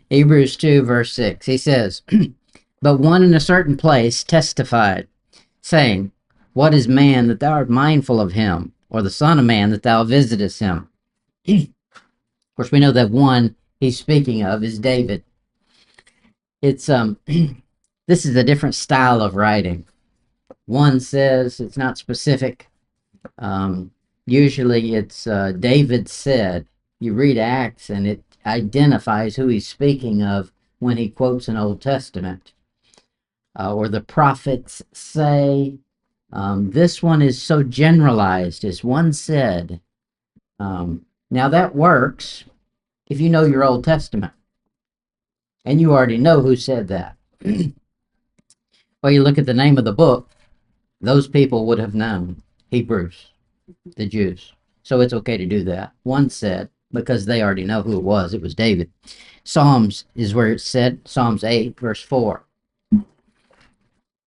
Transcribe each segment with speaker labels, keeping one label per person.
Speaker 1: Hebrews 2, verse 6. He says, But one in a certain place testified, saying, What is man that thou art mindful of him, or the Son of Man that thou visitest him? Of course, we know that one he's speaking of is David. It's this is a different style of writing. One says it's not specific. Usually it's David said. You read Acts and it identifies who he's speaking of when he quotes an Old Testament. Or the prophets say. This one is so generalized, as one said. Now that works if you know your Old Testament and you already know who said that. Well, you look at the name of the book, those people would have known Hebrews, the Jews. So it's okay to do that. One said, because they already know who it was. It was David. Psalms is where it said, Psalms 8, verse 4.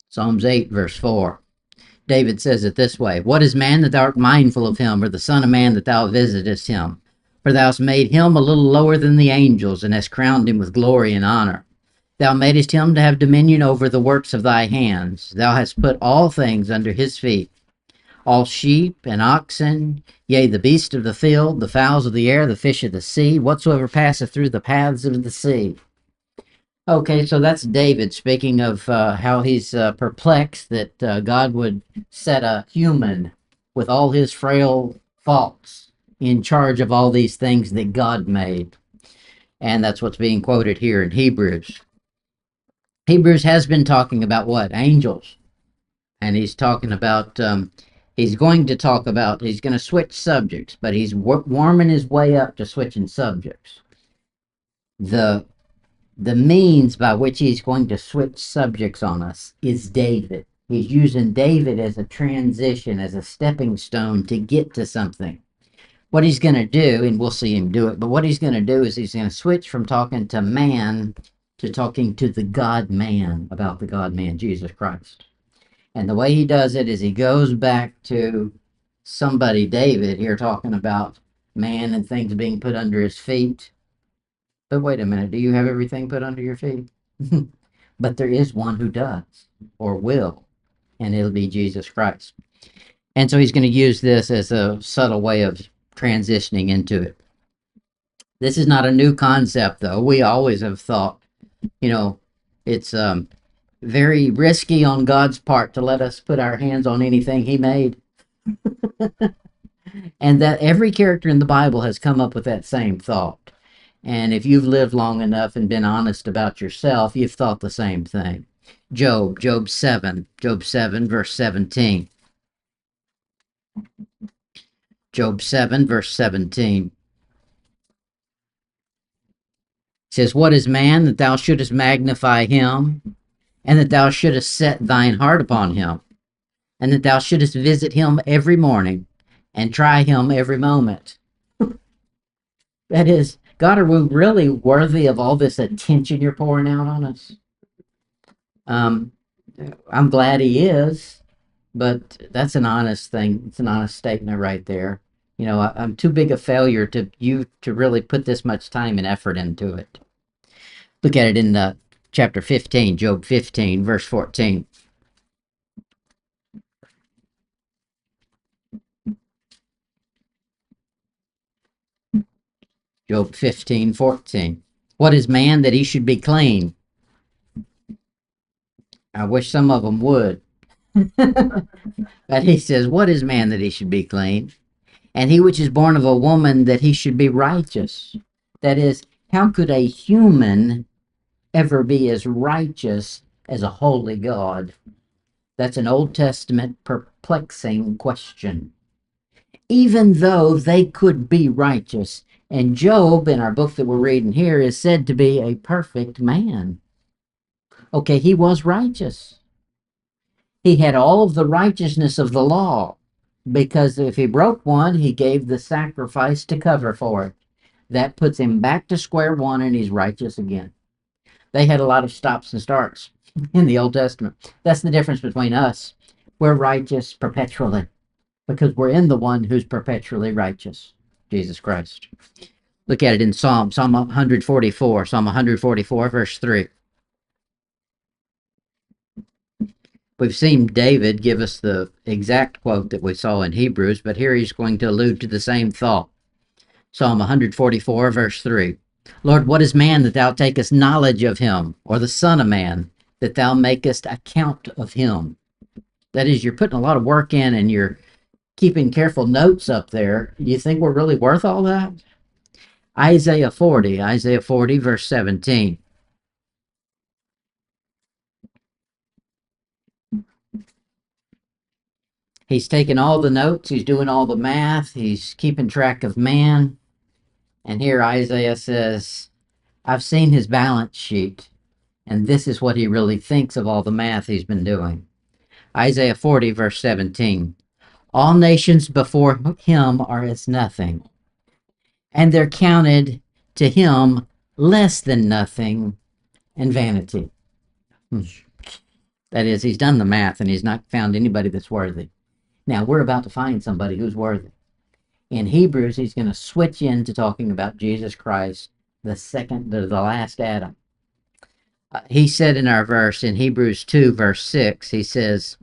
Speaker 1: Psalms 8, verse 4. David says it this way, What is man that thou art mindful of him, or the son of man that thou visitest him? For thou hast made him a little lower than the angels, and hast crowned him with glory and honor. Thou madest him to have dominion over the works of thy hands. Thou hast put all things under his feet, all sheep and oxen, yea, the beasts of the field, the fowls of the air, the fish of the sea, whatsoever passeth through the paths of the sea. Okay, so that's David speaking of how he's perplexed that God would set a human with all his frail faults in charge of all these things that God made. And that's what's being quoted here in Hebrews. Hebrews has been talking about what? Angels. And he's talking about, he's going to switch subjects, but he's warming his way up to switching subjects. The means by which he's going to switch subjects on us is David. He's using David as a transition, as a stepping stone to get to something. What he's going to do, and we'll see him do it, but what he's going to do is he's going to switch from talking to man to talking to the God-man, about the God-man, Jesus Christ. And the way he does it is he goes back to somebody, David, here talking about man and things being put under his feet. But wait a minute, do you have everything put under your feet? But there is one who does, or will, and it'll be Jesus Christ. And so he's going to use this as a subtle way of transitioning into it. This is not a new concept, though. We always have thought, it's very risky on God's part to let us put our hands on anything he made. And that every character in the Bible has come up with that same thought. And if you've lived long enough and been honest about yourself, you've thought the same thing. Job 7, verse 17. Job 7, verse 17. It says, What is man that thou shouldest magnify him, and that thou shouldest set thine heart upon him, and that thou shouldest visit him every morning, and try him every moment? That is, God, are we really worthy of all this attention you're pouring out on us? I'm glad he is, but that's an honest thing. It's an honest statement right there. I'm too big a failure to really put this much time and effort into it. Look at it in chapter 15, Job 15, verse 14. Job 15, 14. What is man that he should be clean? I wish some of them would. But he says, What is man that he should be clean? And he which is born of a woman that he should be righteous. That is, how could a human ever be as righteous as a holy God? That's an Old Testament perplexing question. Even though they could be righteous. And Job, in our book that we're reading here, is said to be a perfect man. Okay, he was righteous. He had all of the righteousness of the law, because if he broke one, he gave the sacrifice to cover for it. That puts him back to square one, and he's righteous again. They had a lot of stops and starts in the Old Testament. That's the difference between us. We're righteous perpetually because we're in the one who's perpetually righteous, Jesus Christ. Look at it in Psalm 144, Psalm 144, verse 3. We've seen David give us the exact quote that we saw in Hebrews, but here he's going to allude to the same thought. Psalm 144, verse 3. Lord, what is man that thou takest knowledge of him, or the son of man that thou makest account of him? That is, you're putting a lot of work in and you're keeping careful notes up there. Do you think we're really worth all that? Isaiah 40, verse 17. He's taking all the notes, he's doing all the math, he's keeping track of man. And here Isaiah says, I've seen his balance sheet, and this is what he really thinks of all the math he's been doing. Isaiah 40, verse 17. All nations before him are as nothing, and they're counted to him less than nothing and vanity. That is, he's done the math and he's not found anybody that's worthy. Now, we're about to find somebody who's worthy. In Hebrews, he's going to switch into talking about Jesus Christ, the last Adam. He said in our verse, in Hebrews 2, verse 6, he says,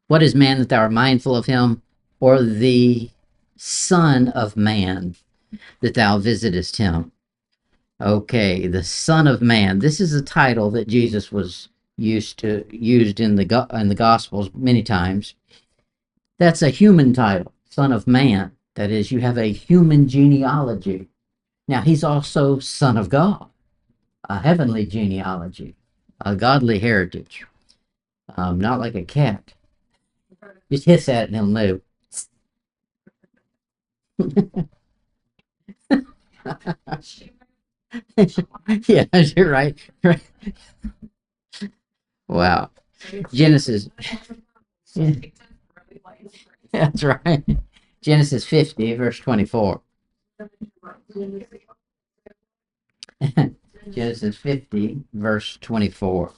Speaker 1: what is man that thou art mindful of him, or the Son of Man that thou visitest him? Okay, the Son of Man. This is a title that Jesus was used in the Gospels many times. That's a human title, Son of Man. That is, you have a human genealogy. Now, he's also Son of God, a heavenly genealogy, a godly heritage, not like a cat. Just hiss at it and he'll move. Yeah, you're right. Wow. Genesis. Yeah. That's right. Genesis 50, verse 24. Genesis 50, verse 24.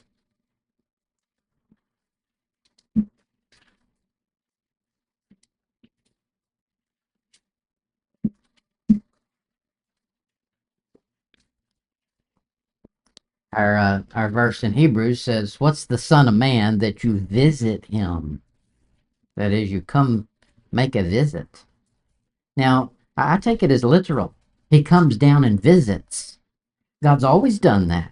Speaker 1: Our verse in Hebrews says, what's the Son of Man that you visit him? That is, you come make a visit. Now, I take it as literal. He comes down and visits. God's always done that.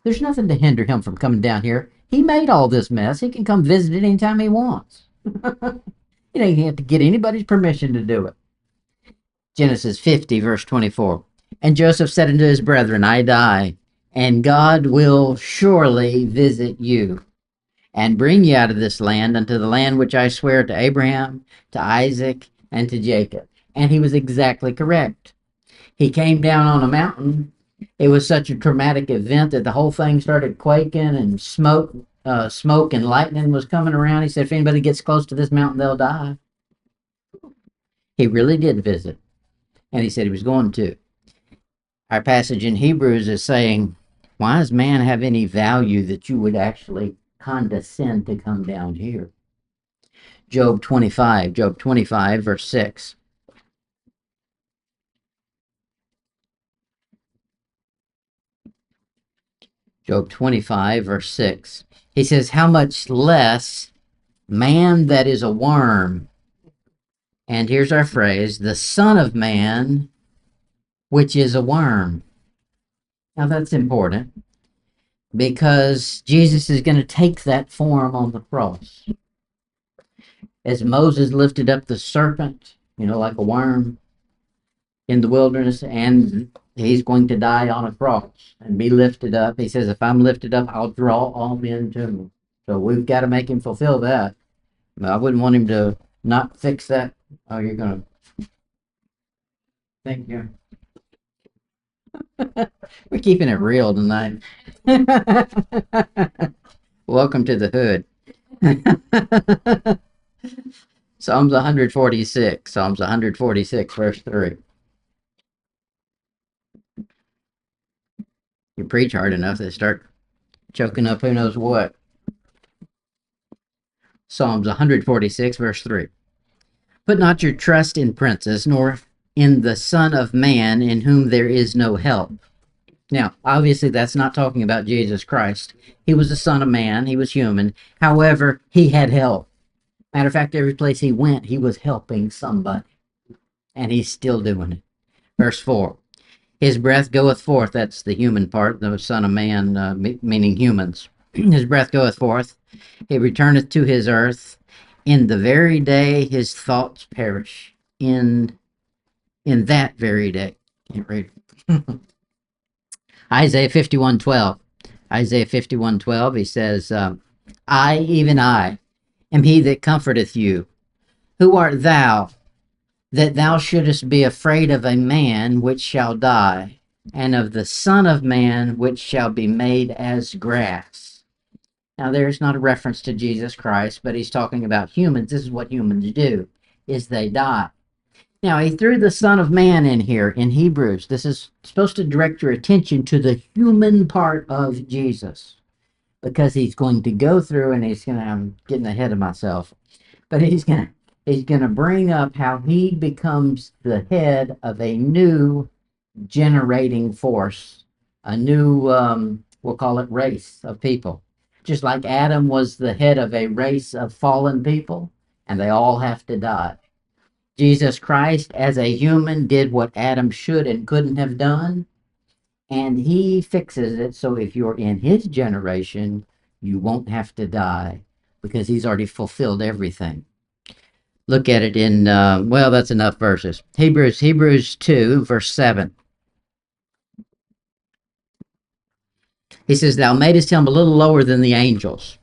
Speaker 1: There's nothing to hinder him from coming down here. He made all this mess. He can come visit it anytime he wants. He doesn't have to get anybody's permission to do it. Genesis 50, verse 24. And Joseph said unto his brethren, I die, and God will surely visit you, and bring you out of this land unto the land which I swear to Abraham, to Isaac, and to Jacob. And he was exactly correct. He came down on a mountain. It was such a traumatic event that the whole thing started quaking, and smoke and lightning was coming around. He said, if anybody gets close to this mountain, they'll die. He really did visit, and he said he was going to. Our passage in Hebrews is saying, why does man have any value that you would actually condescend to come down here? Job 25, verse 6. Job 25, verse 6. He says, how much less man that is a worm. And here's our phrase, the Son of Man, which is a worm. Now that's important, because Jesus is going to take that form on the cross. As Moses lifted up the serpent, like a worm in the wilderness, and he's going to die on a cross and be lifted up. He says, if I'm lifted up, I'll draw all men to me. So we've got to make him fulfill that. I wouldn't want him to not fix that. Oh, you're going to. Thank you. We're keeping it real tonight. Welcome to the hood. Psalms 146, verse 3. You preach hard enough, they start choking up who knows what. Psalms 146, verse 3. Put not your trust in princes, nor in the Son of Man, in whom there is no help. Now, obviously, that's not talking about Jesus Christ. He was the Son of Man, he was human. However, he had help. Matter of fact, every place he went, he was helping somebody, and he's still doing it. Verse 4. His breath goeth forth, that's the human part, the Son of Man, meaning humans. His breath goeth forth, he returneth to his earth. In the very day his thoughts perish. In that very day. Can't read. Isaiah 51:12. Isaiah 51:12, he says, I, even I, am he that comforteth you. Who art thou, that thou shouldest be afraid of a man which shall die, and of the Son of Man which shall be made as grass? Now, there's not a reference to Jesus Christ, but he's talking about humans. This is what humans do, is they die. Now, he threw the Son of Man in here in Hebrews. This is supposed to direct your attention to the human part of Jesus, because he's going to go through and I'm getting ahead of myself, but he's going to bring up how he becomes the head of a new generating force, a new, we'll call it race of people. Just like Adam was the head of a race of fallen people, and they all have to die. Jesus Christ, as a human, did what Adam should and couldn't have done, and he fixes it so if you're in his generation, you won't have to die because he's already fulfilled everything. Look at it in, well, that's enough verses. Hebrews 2, verse 7. He says, Thou madest him a little lower than the angels.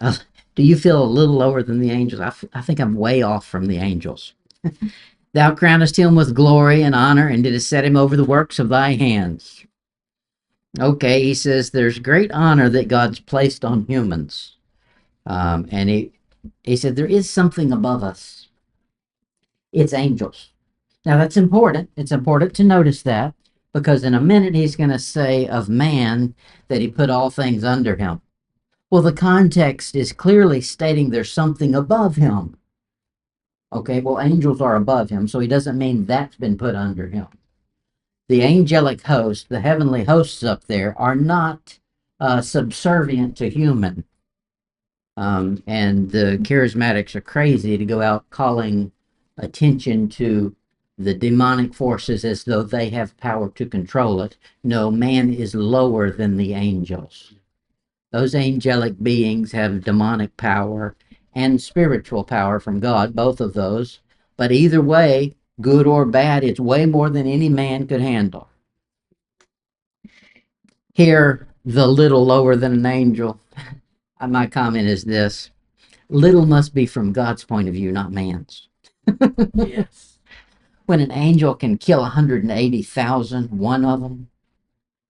Speaker 1: Do you feel a little lower than the angels? I think I'm way off from the angels. Thou crownest him with glory and honor, and didst set him over the works of thy hands. Okay, he says there's great honor that God's placed on humans. And he said there is something above us. It's angels. Now that's important. It's important to notice that, because in a minute he's going to say of man that he put all things under him. Well, the context is clearly stating there's something above him. Okay, well, angels are above him, so he doesn't mean that's been put under him. The angelic host, the heavenly hosts up there, are not subservient to human. And the charismatics are crazy to go out calling attention to the demonic forces as though they have power to control it. No, man is lower than the angels. Those angelic beings have demonic power and spiritual power from God, both of those. But either way, good or bad, it's way more than any man could handle. Here, the little lower than an angel. My comment is this: little must be from God's point of view, not man's.
Speaker 2: Yes.
Speaker 1: When an angel can kill 180,000, one of them,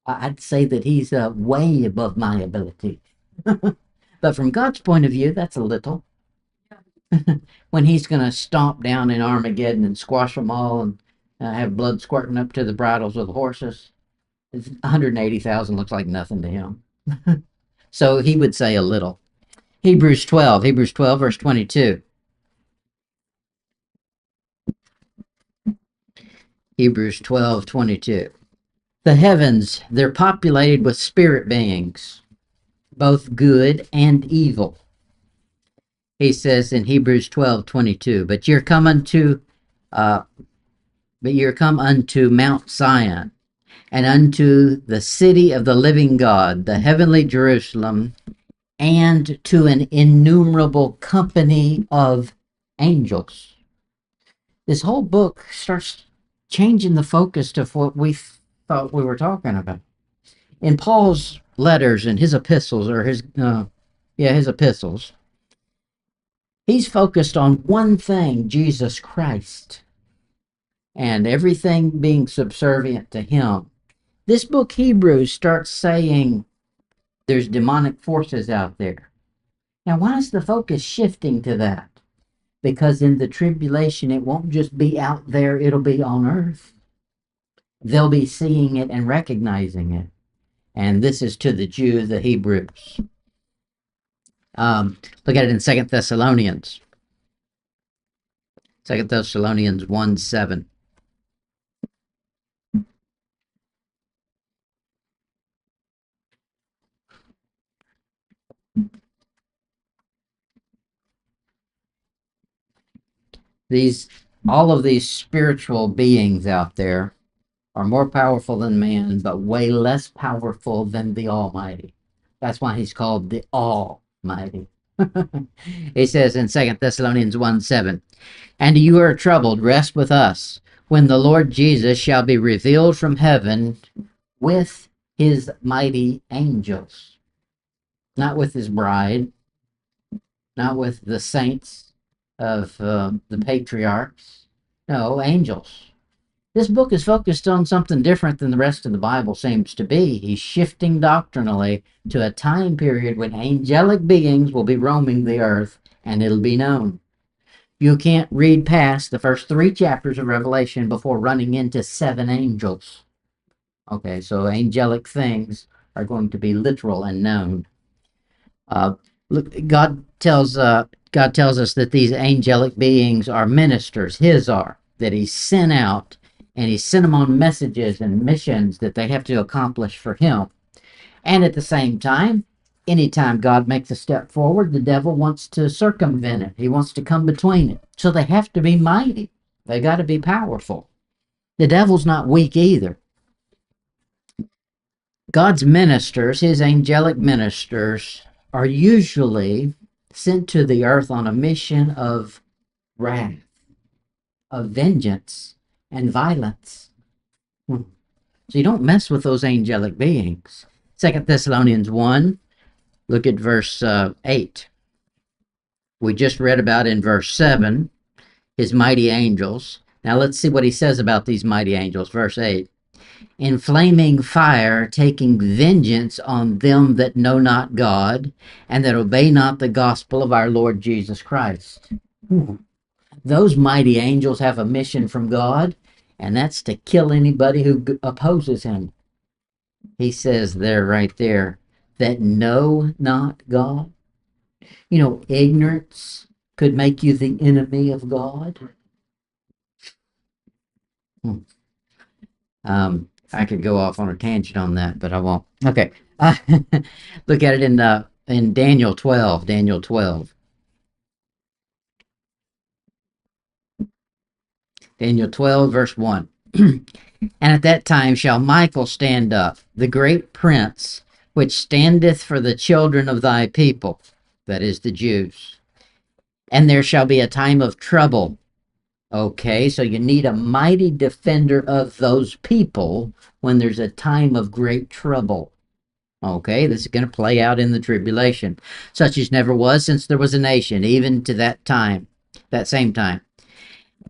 Speaker 1: I'd say that he's way above my ability. But from God's point of view, that's a little. When he's going to stomp down in Armageddon and squash them all and have blood squirting up to the bridles of the horses, 180,000 looks like nothing to him. So he would say a little. Hebrews 12, verse 22. Hebrews 12:22. The heavens, they're populated with spirit beings, both good and evil. He says in Hebrews 12:22, but you're come unto Mount Zion, and unto the city of the living God, the heavenly Jerusalem, and to an innumerable company of angels. This whole book starts changing the focus to what we thought we were talking about. In Paul's letters and his epistles, or his epistles, he's focused on one thing: Jesus Christ, and everything being subservient to him. This book, Hebrews, starts saying there's demonic forces out there. Now, why is the focus shifting to that? Because in the tribulation, it won't just be out there, it'll be on earth. They'll be seeing it and recognizing it. And this is to the Jew, the Hebrews. Look at it in 2 Thessalonians. 2 Thessalonians 1:7. These all of these spiritual beings out there are more powerful than man, but way less powerful than the Almighty. That's why he's called the Almighty. He says in 2 Thessalonians 1:7, and you are troubled, rest with us, when the Lord Jesus shall be revealed from heaven with his mighty angels. Not with his bride, not with the saints of the patriarchs. No, angels. This book is focused on something different than the rest of the Bible seems to be. He's shifting doctrinally to a time period when angelic beings will be roaming the earth, and it'll be known. You can't read past the first 3 chapters of Revelation before running into 7 angels. Okay, so angelic things are going to be literal and known. Look, God tells us that these angelic beings are ministers. His are that He sent out, and He sent them on messages and missions that they have to accomplish for Him. And at the same time, anytime God makes a step forward, the devil wants to circumvent it. He wants to come between it. So they have to be mighty. They got to be powerful. The devil's not weak either. God's ministers, his angelic ministers, are usually sent to the earth on a mission of wrath, of vengeance, and violence. So you don't mess with those angelic beings. 2 Thessalonians 1, look at verse 8. We just read about in verse 7 his mighty angels. Now let's see what he says about these mighty angels. Verse 8. In flaming fire, taking vengeance on them that know not God, and that obey not the gospel of our Lord Jesus Christ. Those mighty angels have a mission from God, and that's to kill anybody who opposes him. He says there, right there, that know not God. You know, ignorance could make you the enemy of God. I could go off on a tangent on that, but I won't. Okay. Look at it in Daniel 12. Daniel 12. Daniel 12, verse 1. And at that time shall Michael stand up, the great prince, which standeth for the children of thy people, that is, the Jews. And there shall be a time of trouble. Okay, so you need a mighty defender of those people when there's a time of great trouble. Okay, this is going to play out in the tribulation, such as never was since there was a nation, even to that time, that same time.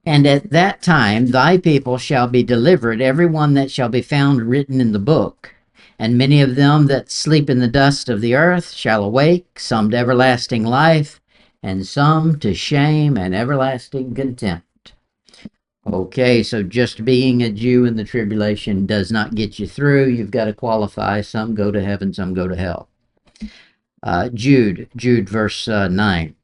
Speaker 1: And at that time thy people shall be delivered, every one that shall be found written in the book. And many of them that sleep in the dust of the earth shall awake, some to everlasting life, and some to shame and everlasting contempt. Okay, so just being a Jew in the tribulation does not get you through. You've got to qualify. Some go to heaven, some go to hell. Jude, verse 9.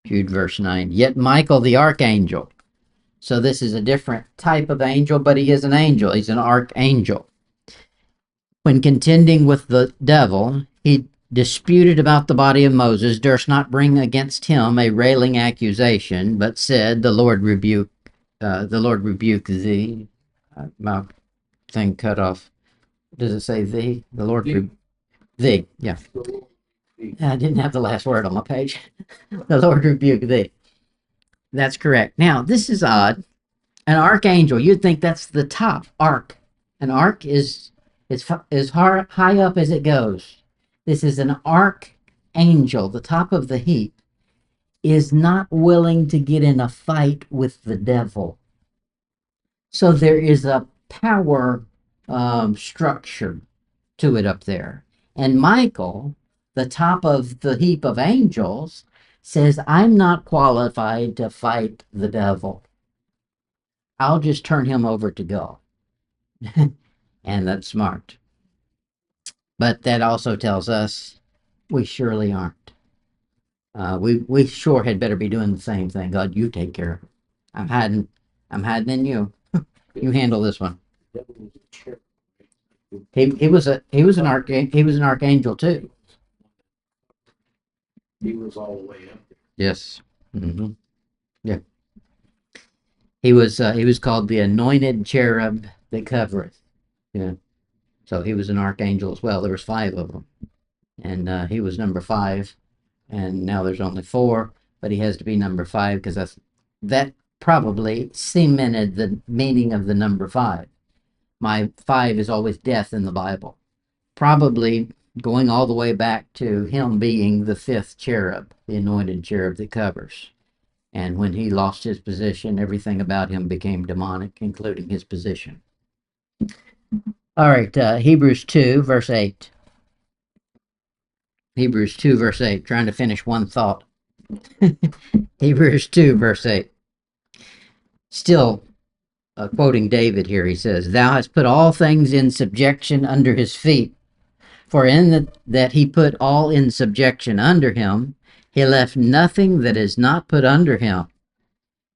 Speaker 1: Jude, verse 9. Yet Michael the archangel. So this is a different type of angel, but he is an angel. He's an archangel. When contending with the devil, he disputed about the body of Moses, durst not bring against him a railing accusation, but said, the Lord rebuke thee. My thing cut off. Does it say thee? The Lord thee. Yeah. I didn't have the last word on my page. The Lord rebuke thee. That's correct. Now, this is odd. An archangel, you'd think that's the top arc. An arc is as high up as it goes. This is an archangel, the top of the heap, is not willing to get in a fight with the devil. So there is a power structure to it up there. And Michael, the top of the heap of angels, says, I'm not qualified to fight the devil. I'll just turn him over to God. And that's smart. But that also tells us we surely aren't. We sure had better be doing the same thing. God, you take care of it. I'm hiding in you. You handle this one. He was an archangel too.
Speaker 2: He was all the way up there.
Speaker 1: Yes. Hmm. Yeah. He was called the anointed cherub that covereth. Yeah. So he was an archangel as well. There was five of them, and he was number five. And now there's only four, but he has to be number five because that probably cemented the meaning of the number five. My five is always death in the Bible, probably going all the way back to him being the fifth cherub, the anointed cherub that covers. And when he lost his position, everything about him became demonic, including his position. All right, Hebrews 2, verse 8. Hebrews 2, verse 8, trying to finish one thought. Hebrews 2, verse 8. Still quoting David here, he says, "Thou hast put all things in subjection under his feet. For in that he put all in subjection under him, he left nothing that is not put under him.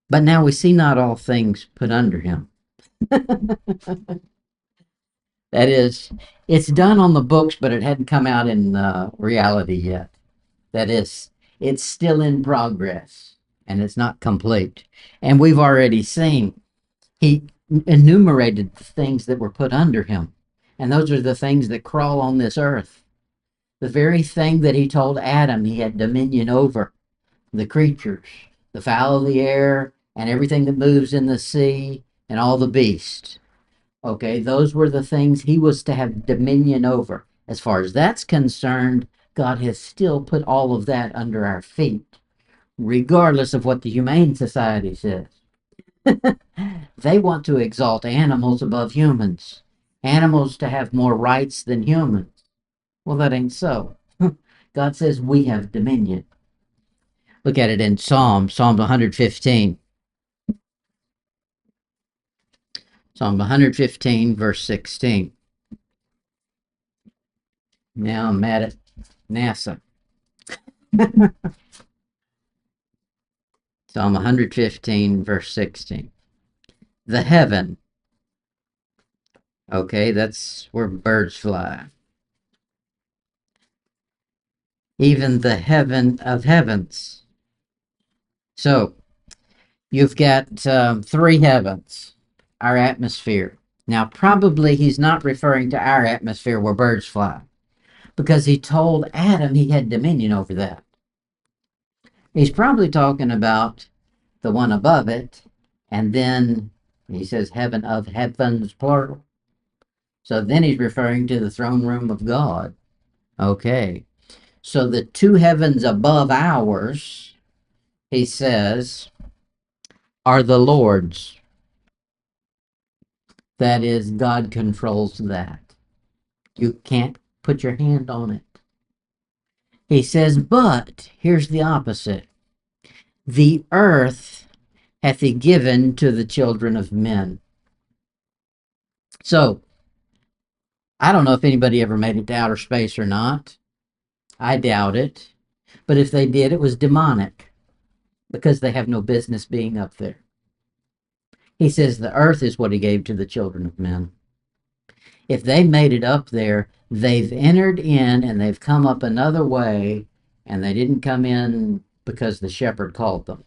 Speaker 1: But now we see not all things put under him." That is, it's done on the books, but it hadn't come out in reality yet. That is, it's still in progress and it's not complete. And we've already seen he enumerated the things that were put under him. And those are the things that crawl on this earth. The very thing that he told Adam he had dominion over, the creatures, the fowl of the air, and everything that moves in the sea, and all the beasts. Okay, those were the things he was to have dominion over. As far as that's concerned, God has still put all of that under our feet, regardless of what the Humane Society says. They want to exalt animals above humans, animals to have more rights than humans. Well, that ain't so. God says we have dominion. Look at it in Psalm 115. Psalm 115, verse 16. Now I'm mad at NASA. Psalm 115, verse 16. The heaven. Okay, that's where birds fly. Even the heaven of heavens. So you've got three heavens, our atmosphere. Now, probably he's not referring to our atmosphere where birds fly, because he told Adam he had dominion over that. He's probably talking about the one above it, and then he says heaven of heavens, plural. So then he's referring to the throne room of God. Okay. So the two heavens above ours, he says, are the Lord's. That is, God controls that. You can't put your hand on it. He says, but here's the opposite. The earth hath he given to the children of men. So, I don't know if anybody ever made it to outer space or not. I doubt it. But if they did, it was demonic because they have no business being up there. He says the earth is what he gave to the children of men. If they made it up there, they've entered in and they've come up another way, and they didn't come in because the shepherd called them.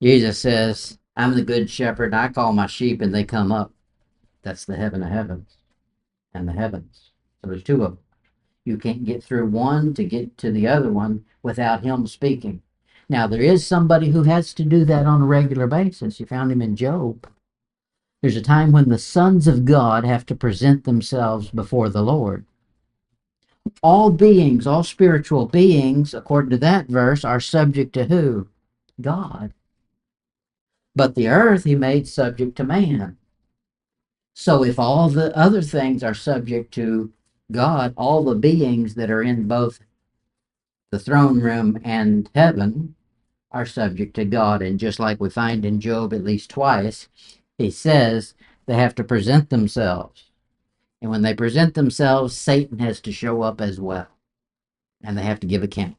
Speaker 1: Jesus says, I'm the good shepherd. I call my sheep and they come up. That's the heaven of heavens and the heavens. So there's two of them. You can't get through one to get to the other one without him speaking. Now, there is somebody who has to do that on a regular basis. You found him in Job. There's a time when the sons of God have to present themselves before the Lord. All beings, all spiritual beings, according to that verse, are subject to who? God. But the earth he made subject to man. So if all the other things are subject to God, all the beings that are in both the throne room and heaven are subject to God. And just like we find in Job at least twice, he says they have to present themselves. And when they present themselves, Satan has to show up as well. And they have to give account.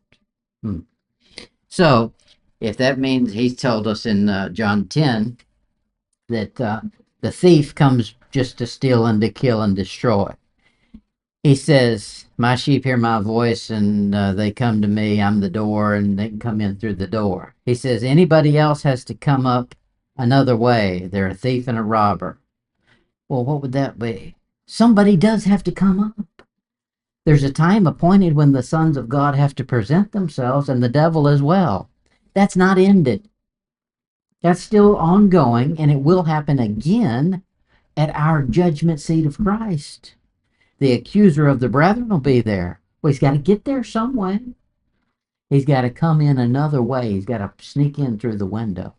Speaker 1: So if that means he's told us in John 10 that the thief comes just to steal and to kill and destroy. He says, my sheep hear my voice and they come to me. I'm the door and they can come in through the door. He says, anybody else has to come up another way. They're a thief and a robber. Well, what would that be? Somebody does have to come up. There's a time appointed when the sons of God have to present themselves and the devil as well. That's not ended. That's still ongoing, and it will happen again at our judgment seat of Christ. The accuser of the brethren will be there. Well, he's got to get there some way. He's got to come in another way. He's got to sneak in through the window.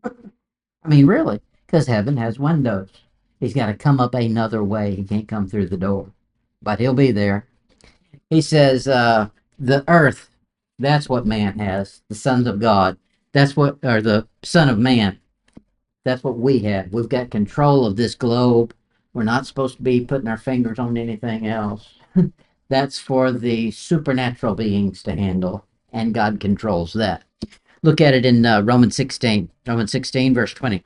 Speaker 1: I mean, really, because heaven has windows. He's got to come up another way. He can't come through the door, but he'll be there. He says, the earth, that's what man has, the sons of God. That's what, or the Son of Man. That's what we have. We've got control of this globe. We're not supposed to be putting our fingers on anything else. That's for the supernatural beings to handle, and God controls that. Look at it in Romans 16. Romans 16, verse 20.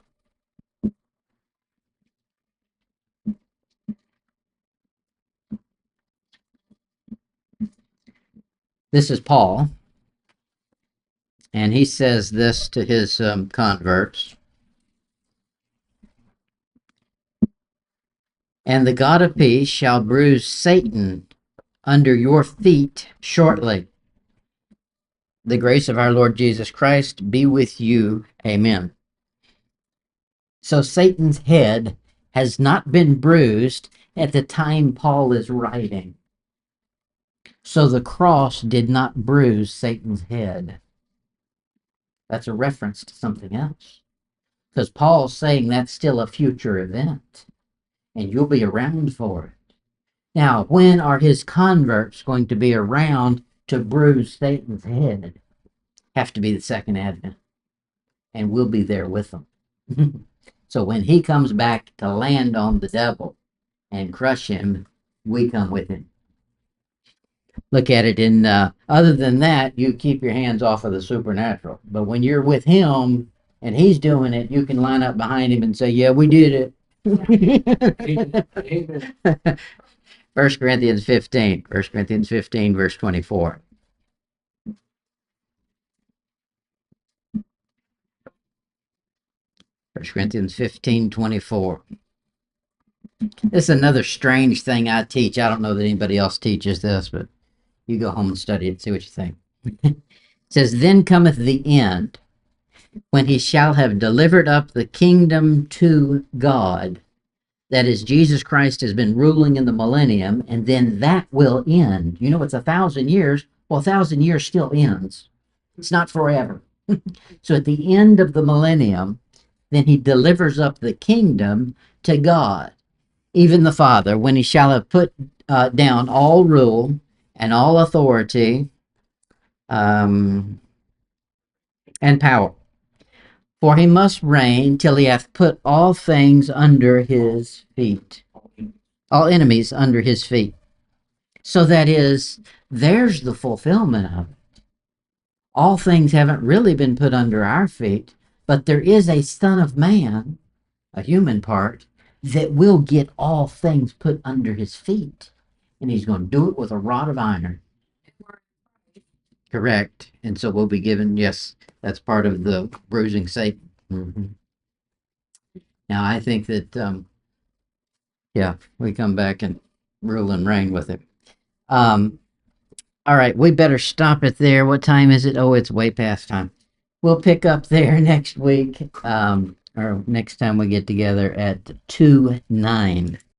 Speaker 1: This is Paul, and he says this to his converts. And the God of peace shall bruise Satan under your feet shortly. The grace of our Lord Jesus Christ be with you. Amen. So Satan's head has not been bruised at the time Paul is writing. So the cross did not bruise Satan's head. That's a reference to something else. Because Paul's saying that's still a future event, and you'll be around for it. Now, when are his converts going to be around to bruise Satan's head? Have to be the second advent, and we'll be there with them. So when he comes back to land on the devil and crush him, we come with him. Look at it in, other than that, you keep your hands off of the supernatural. But when you're with him and he's doing it, you can line up behind him and say, yeah, we did it. Amen. 1 Corinthians 15. 1 Corinthians 15, verse 24. First Corinthians 15:24. This is another strange thing I teach. I don't know that anybody else teaches this, but you go home and study it and see what you think. It says, then cometh the end, when he shall have delivered up the kingdom to God. That is, Jesus Christ has been ruling in the millennium, and then that will end. You know, it's 1,000 years. Well, 1,000 years still ends. It's not forever. So at the end of the millennium, then he delivers up the kingdom to God, even the Father, when he shall have put down all rule and all authority and power. For he must reign till he hath put all things under his feet, all enemies under his feet. So that is, there's the fulfillment of it. All things haven't really been put under our feet, but there is a Son of Man, a human part, that will get all things put under his feet. And he's going to do it with a rod of iron. Correct. And so we'll be given, yes, that's part of the bruising Satan. Mm-hmm. Now, I think that, yeah, we come back and rule and reign with it. All right, we better stop it there. What time is it? Oh, it's way past time. We'll pick up there next week, or next time we get together at 2:09.